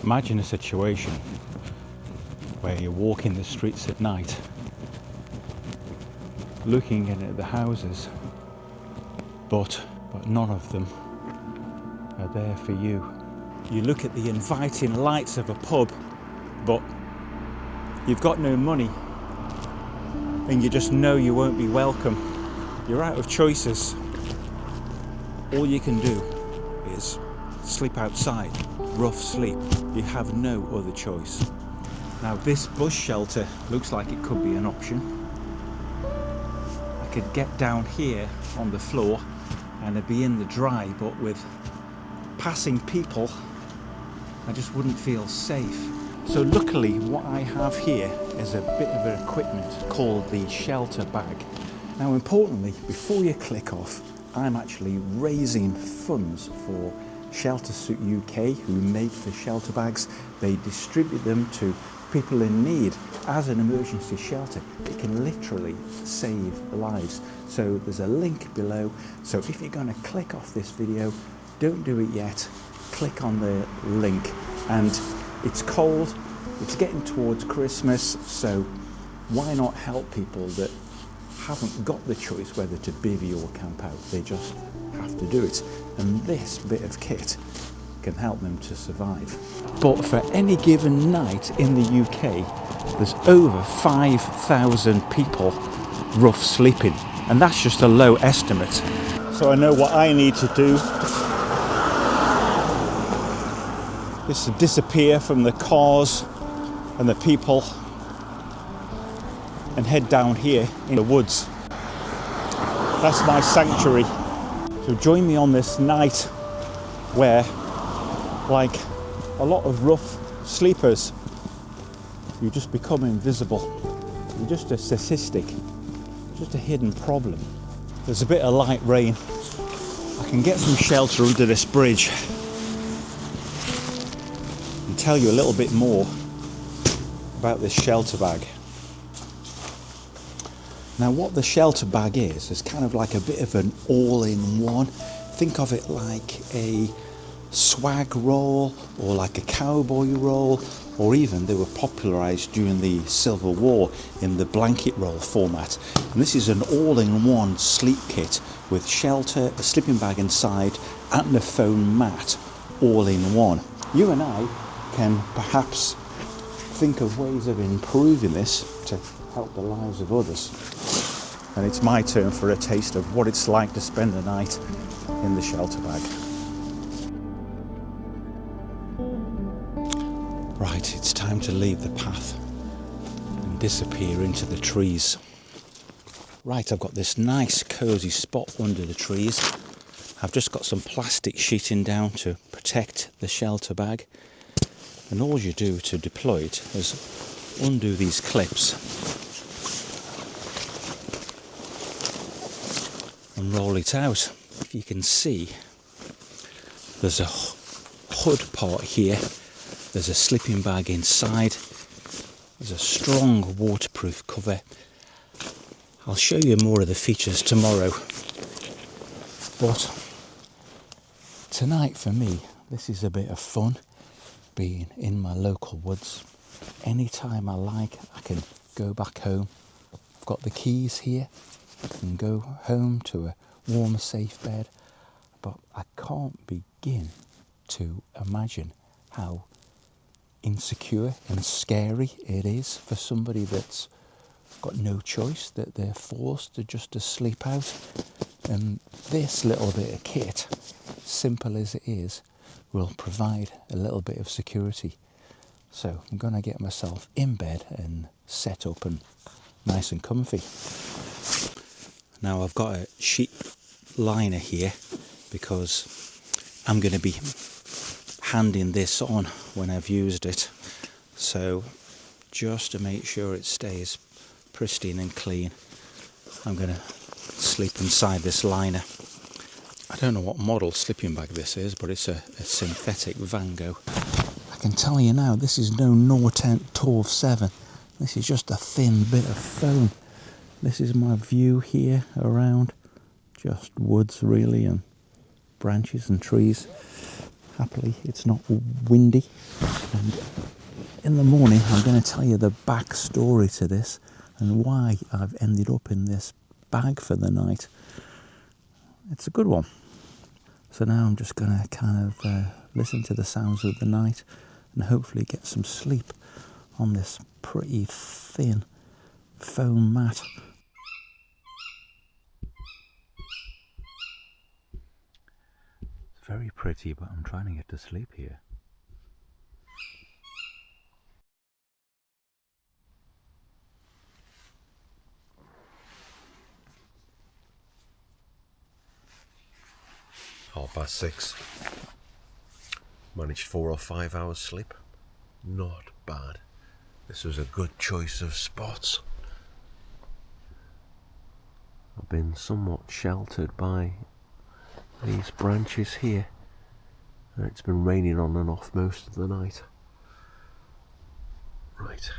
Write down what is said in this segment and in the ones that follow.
Imagine a situation where you're walking the streets at night, looking in at the houses, but none of them are there for you. You look at the inviting lights of a pub, but you've got no money, and you just know you won't be welcome. You're out of choices. All you can do is sleep outside, rough sleep. You have no other choice. Now this bus shelter looks like it could be an option. I could get down here on the floor and I'd be in the dry, but with passing people, I just wouldn't feel safe. So luckily what I have here is a bit of equipment called the Shelterbag. Now importantly, before you click off, I'm actually raising funds for Sheltersuit UK, who make the shelter bags. They distribute them to people in need as an emergency shelter. It can literally save lives. So there's a link below. So if you're going to click off this video, don't do it yet. Click on the link. And it's cold, it's getting towards Christmas, so why not help people that haven't got the choice whether to bivvy or camp out? They just have to do it. And this bit of kit can help them to survive. But for any given night in the UK, there's over 5,000 people rough sleeping. And that's just a low estimate. So I know what I need to do is to disappear from the cars and the people and head down here in the woods. That's my sanctuary. So join me on this night where, like a lot of rough sleepers, you just become invisible. You're just a statistic, just a hidden problem. There's a bit of light rain. I can get some shelter under this bridge and tell you a little bit more about this shelter bag. Now what the shelter bag is kind of like a bit of an all-in-one. Think of it like a swag roll or like a cowboy roll, or even they were popularised during the Civil War in the blanket roll format. And this is an all-in-one sleep kit with shelter, a sleeping bag inside and a foam mat, all in one. You and I can perhaps think of ways of improving this to help the lives of others. And it's my turn for a taste of what it's like to spend the night in the shelter bag. Right, it's time to leave the path and disappear into the trees. Right, I've got this nice cosy spot under the trees. I've just got some plastic sheeting down to protect the shelter bag. And all you do to deploy it is undo these clips and roll it out. If you can see, there's a hood part here, there's a sleeping bag inside, there's a strong waterproof cover. I'll show you more of the features tomorrow, but tonight for me this is a bit of fun, being in my local woods. Anytime I like, I can go back home. I've got the keys here, I can go home to a warm, safe bed, but I can't begin to imagine how insecure and scary it is for somebody that's got no choice, that they're forced to sleep out. And this little bit of kit, simple as it is, will provide a little bit of security. So I'm going to get myself in bed and set up and nice and comfy. Now I've got a sheet liner here because I'm going to be handing this on when I've used it. So just to make sure it stays pristine and clean, I'm going to sleep inside this liner. I don't know what model sleeping bag this is, but it's a synthetic Vango. I can tell you now, this is no Nortent Torv 7. This is just a thin bit of foam. This is my view here around, just woods really, and branches and trees. Happily, it's not windy. And in the morning, I'm going to tell you the backstory to this and why I've ended up in this bag for the night. It's a good one. So now I'm just going to kind of listen to the sounds of the night and hopefully get some sleep on this pretty thin foam mat. It's very pretty, but I'm trying to get to sleep here. Half past 6. Managed 4 or 5 hours sleep. Not bad. This was a good choice of spots. I've been somewhat sheltered by these branches here. It's been raining on and off most of the night. Right.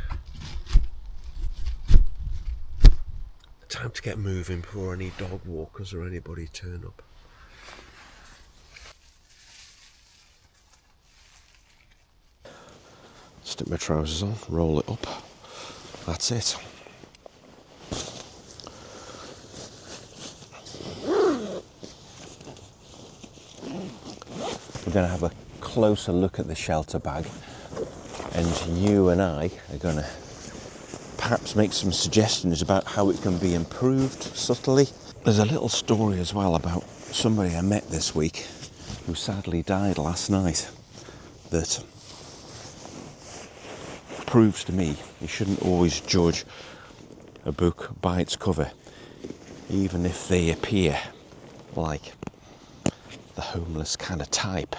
Time to get moving before any dog walkers or anybody turn up. Stick my trousers on, roll it up. That's it. We're going to have a closer look at the shelter bag, and you and I are going to perhaps make some suggestions about how it can be improved subtly. There's a little story as well about somebody I met this week who sadly died last night that proves to me you shouldn't always judge a book by its cover, even if they appear like the homeless kind of type.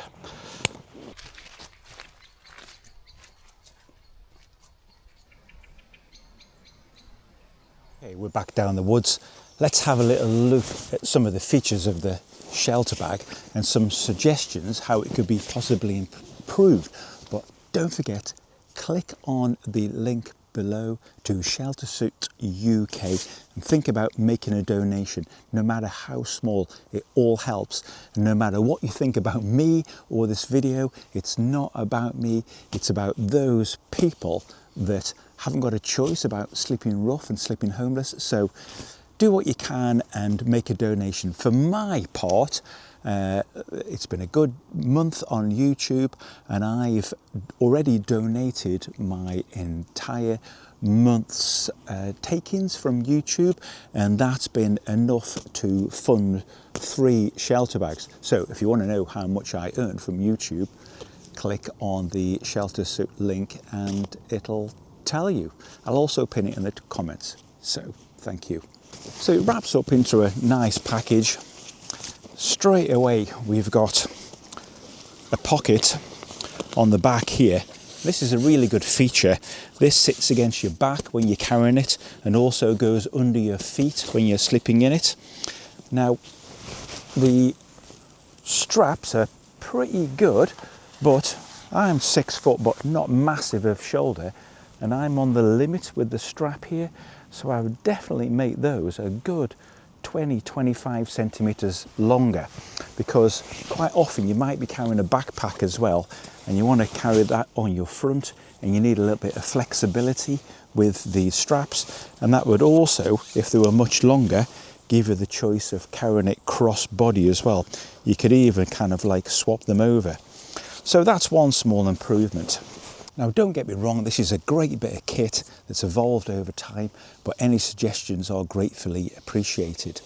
Okay, we're back down the woods. Let's have a little look at some of the features of the shelter bag and some suggestions how it could be possibly improved. But don't forget, click on the link below to Sheltersuit UK and think about making a donation. No matter how small, it all helps. And no matter what you think about me or this video, it's not about me, it's about those people that haven't got a choice about sleeping rough and sleeping homeless. So do what you can and make a donation. For my part, it's been a good month on YouTube, and I've already donated my entire month's takings from YouTube, and that's been enough to fund 3 shelter bags. So if you want to know how much I earned from YouTube, click on the Sheltersuit link and it'll tell you. I'll also pin it in the comments. So thank you. So it wraps up into a nice package. Straight away we've got a pocket on the back here. This is a really good feature. This sits against your back when you're carrying it and also goes under your feet when you're sleeping in it. Now the straps are pretty good, but I'm 6 foot but not massive of shoulder, and I'm on the limit with the strap here, so I would definitely make those a good 20-25 centimeters longer, because quite often you might be carrying a backpack as well and you want to carry that on your front and you need a little bit of flexibility with the straps, and that would also, if they were much longer, give you the choice of carrying it cross body as well. You could even kind of like swap them over. So that's one small improvement. Now don't get me wrong, this is a great bit of kit that's evolved over time, but any suggestions are gratefully appreciated.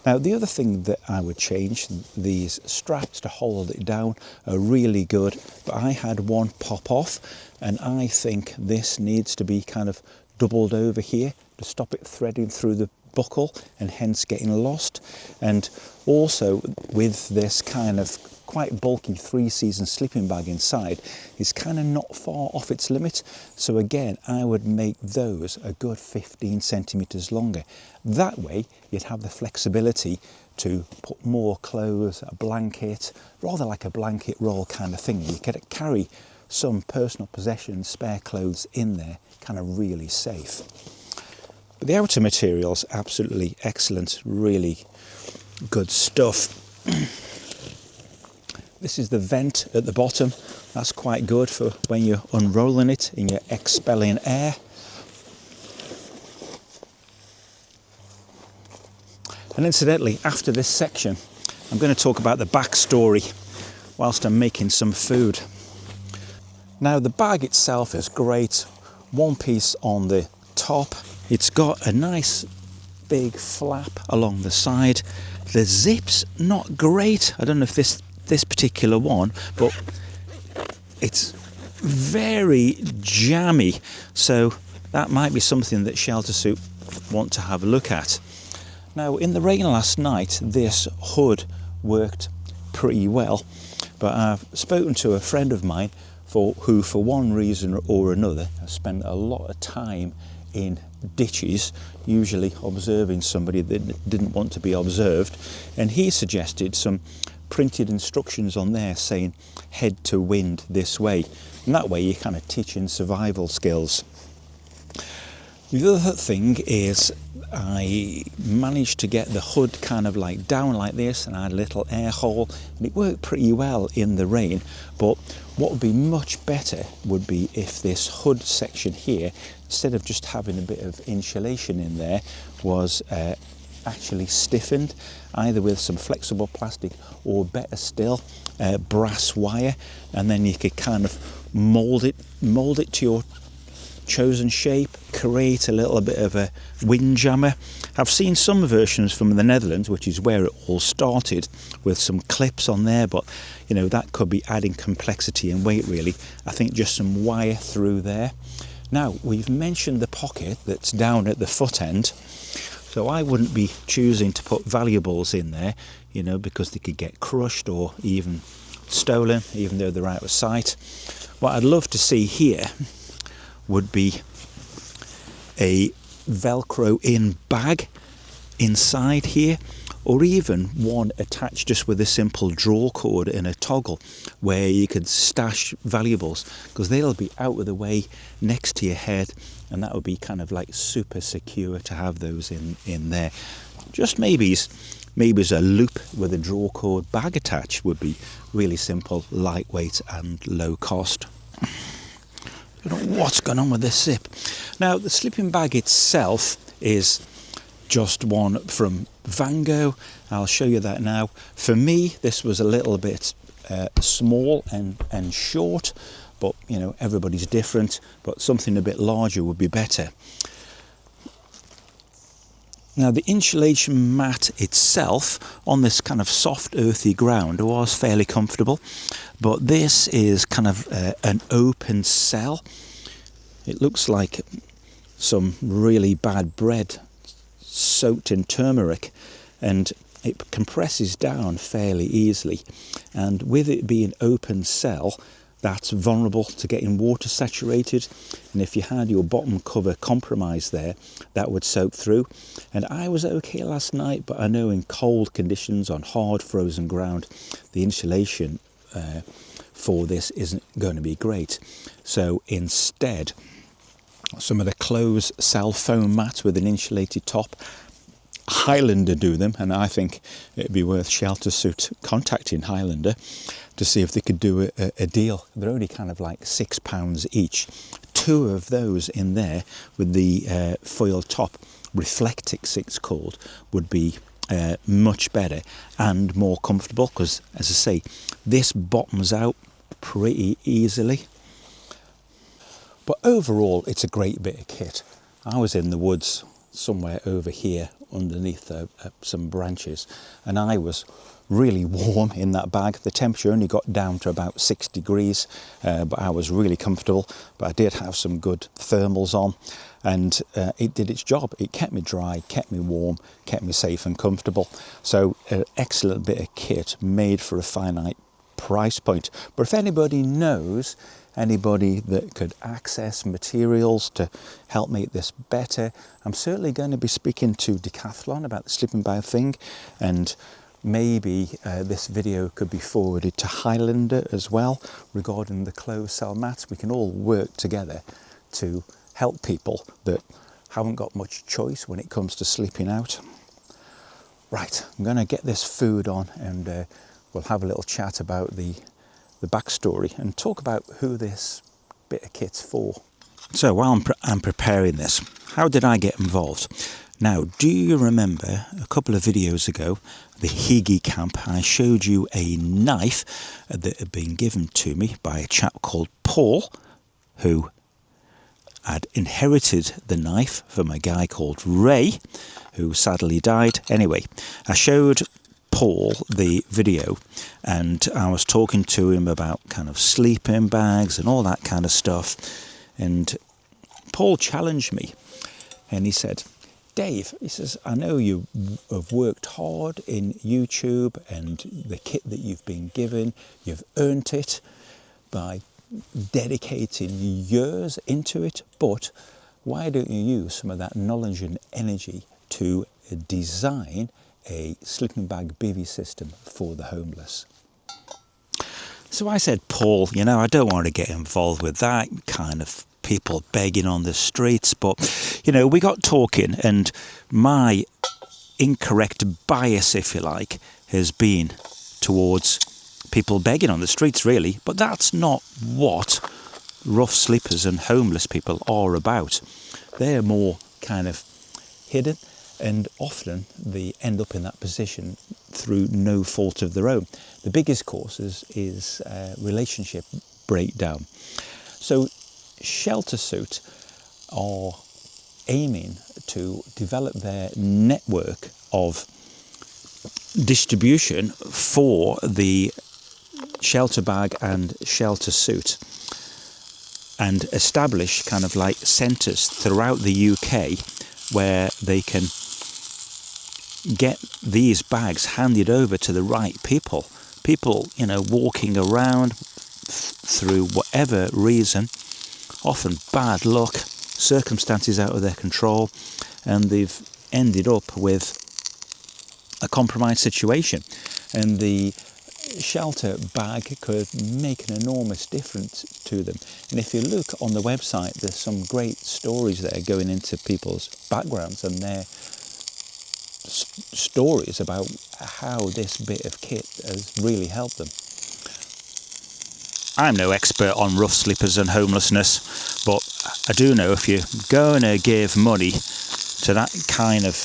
Now the other thing that I would change, these straps to hold it down are really good, but I had one pop off and I think this needs to be kind of doubled over here to stop it threading through the buckle and hence getting lost. And also with this kind of quite bulky 3-season sleeping bag inside, is kind of not far off its limit. So again, I would make those a good 15 centimeters longer. That way you'd have the flexibility to put more clothes, a blanket, rather like a blanket roll kind of thing. You could carry some personal possessions, spare clothes in there, kind of really safe. But the outer material's absolutely excellent, really good stuff. This is the vent at the bottom. That's quite good for when you're unrolling it and you're expelling air. And incidentally, after this section, I'm going to talk about the backstory whilst I'm making some food. Now, the bag itself is great. One piece on the top. It's got a nice big flap along the side. The zip's not great. I don't know if this particular one, but it's very jammy. So that might be something that Sheltersuit want to have a look at. Now, in the rain last night, this hood worked pretty well, but I've spoken to a friend of mine who, for one reason or another, has spent a lot of time in ditches, usually observing somebody that didn't want to be observed, and he suggested some printed instructions on there saying head to wind this way, and that way you're kind of teaching survival skills. The other thing is I managed to get the hood kind of like down like this, and I had a little air hole, and it worked pretty well in the rain. But what would be much better would be if this hood section here, instead of just having a bit of insulation in there, was actually stiffened, either with some flexible plastic or, better still, brass wire, and then you could kind of mold it to your chosen shape, create a little bit of a windjammer. I've seen some versions from the Netherlands, which is where it all started, with some clips on there, but you know, that could be adding complexity and weight really. I think just some wire through there. Now, we've mentioned the pocket that's down at the foot end, so I wouldn't be choosing to put valuables in there, you know, because they could get crushed or even stolen, even though they're out of sight. What I'd love to see here would be a Velcro in bag inside here, or even one attached just with a simple draw cord and a toggle where you could stash valuables, because they'll be out of the way next to your head, and that would be kind of like super secure to have those in there. Just maybe as a loop with a draw cord bag attached would be really simple, lightweight and low cost. I don't know what's going on with this zip. Now, the sleeping bag itself is just one from Van Gogh. I'll show you that now. For me, this was a little bit small and short, but you know, everybody's different, but something a bit larger would be better. Now, the insulation mat itself on this kind of soft earthy ground was fairly comfortable, but this is kind of an open cell. It looks like some really bad bread soaked in turmeric, and it compresses down fairly easily, and with it being open cell, that's vulnerable to getting water saturated, and if you had your bottom cover compromised there, that would soak through. And I was okay last night, but I know in cold conditions on hard frozen ground, the insulation for this isn't going to be great. So instead, some of the clothes sell foam mats with an insulated top. Highlander do them, and I think it'd be worth Sheltersuit contacting Highlander to see if they could do a deal. They're only kind of like £6 each. 2 of those in there with the foil top, Reflectix it's called, would be much better and more comfortable, because as I say, this bottoms out pretty easily. But overall, it's a great bit of kit. I was in the woods somewhere over here underneath some branches, and I was really warm in that bag. The temperature only got down to about 6 degrees, but I was really comfortable. But I did have some good thermals on, and it did its job. It kept me dry, kept me warm, kept me safe and comfortable. So an excellent bit of kit made for a finite price point. But if anybody knows anybody that could access materials to help make this better, I'm certainly going to be speaking to Decathlon about the sleeping bag thing, and maybe this video could be forwarded to Highlander as well regarding the closed cell mats. We can all work together to help people that haven't got much choice when it comes to sleeping out. Right, I'm going to get this food on and we'll have a little chat about the backstory and talk about who this bit of kit's for. So while I'm preparing this, how did I get involved? Now, do you remember a couple of videos ago, the Higi camp, I showed you a knife that had been given to me by a chap called Paul, who had inherited the knife from a guy called Ray, who sadly died. Anyway, I showed Paul the video and I was talking to him about kind of sleeping bags and all that kind of stuff. And Paul challenged me and he said, Dave, he says, I know you have worked hard in YouTube and the kit that you've been given, you've earned it by dedicating years into it, but why don't you use some of that knowledge and energy to design a sleeping bag BIVY system for the homeless? So I said, Paul, you know, I don't want to get involved with that kind of people begging on the streets, but, you know, we got talking and my incorrect bias, if you like, has been towards people begging on the streets, really. But that's not what rough sleepers and homeless people are about. They're more kind of hidden, and often they end up in that position through no fault of their own. The biggest cause is relationship breakdown. So Sheltersuit are aiming to develop their network of distribution for the shelter bag and shelter suit, and establish kind of like centres throughout the UK where they can get these bags handed over to the right people. People, you know, walking around through whatever reason, often bad luck, circumstances out of their control, and they've ended up with a compromised situation. And the shelter bag could make an enormous difference to them. And if you look on the website, there's some great stories there going into people's backgrounds and their stories about how this bit of kit has really helped them. I'm no expert on rough sleepers and homelessness, but I do know if you're going to give money to that kind of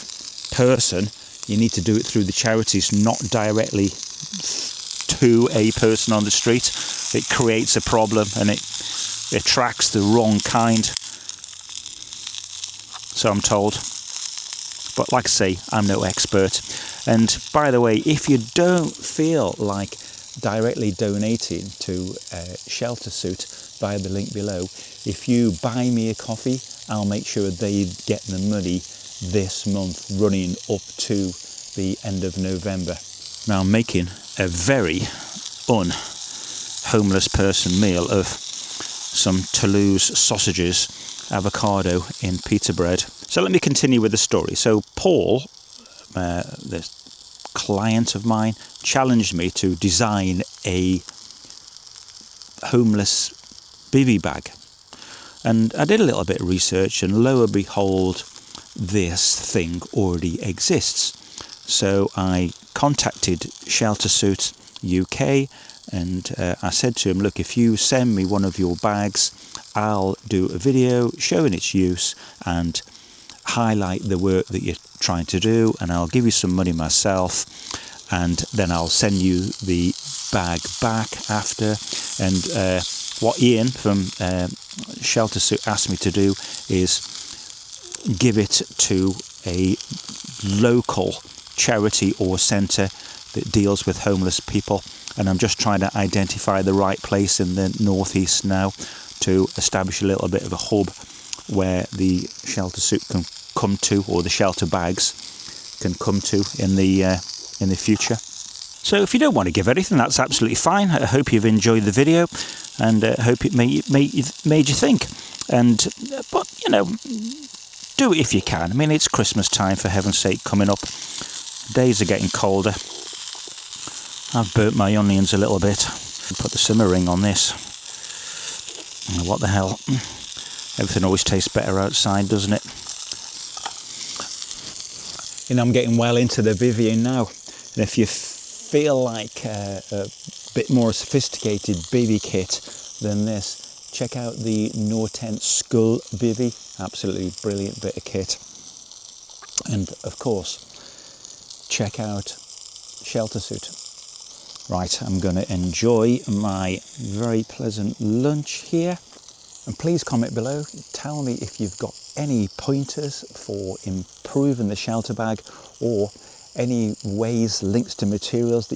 person, you need to do it through the charities, not directly to a person on the street. It creates a problem and it attracts the wrong kind, so I'm told. But like I say, I'm no expert. And by the way, if you don't feel like directly donating to Sheltersuit via the link below, if you buy me a coffee, I'll make sure they get the money this month, running up to the end of November. Now I'm making a very homeless person meal of some Toulouse sausages, avocado in pita bread. So let me continue with the story. So Paul, the client of mine, challenged me to design a homeless BIVY bag. And I did a little bit of research, and lo and behold, this thing already exists. So I contacted Sheltersuit UK and I said to him, look, if you send me one of your bags, I'll do a video showing its use and highlight the work that you're trying to do, and I'll give you some money myself, and then I'll send you the bag back after. And what Ian from Sheltersuit asked me to do is give it to a local charity or centre that deals with homeless people, and I'm just trying to identify the right place in the northeast now to establish a little bit of a hub where the Sheltersuit can come to, or the shelter bags can come to in the future. So if you don't want to give anything, that's absolutely fine. I hope you've enjoyed the video, and I hope it made you think. And but you know, do it if you can. I mean, it's Christmas time, for heaven's sake, coming up. Days are getting colder. I've burnt my onions a little bit. Put the simmer ring on this. What the hell? Everything always tastes better outside, doesn't it? You know, I'm getting well into the BIVY now. And if you feel like a bit more sophisticated bivy kit than this, check out the No Tent Skull bivy. Absolutely brilliant bit of kit. And of course, check out Sheltersuit. Right, I'm going to enjoy my very pleasant lunch here. And please comment below, tell me if you've got any pointers for improving the shelter bag, or any ways, links to materials that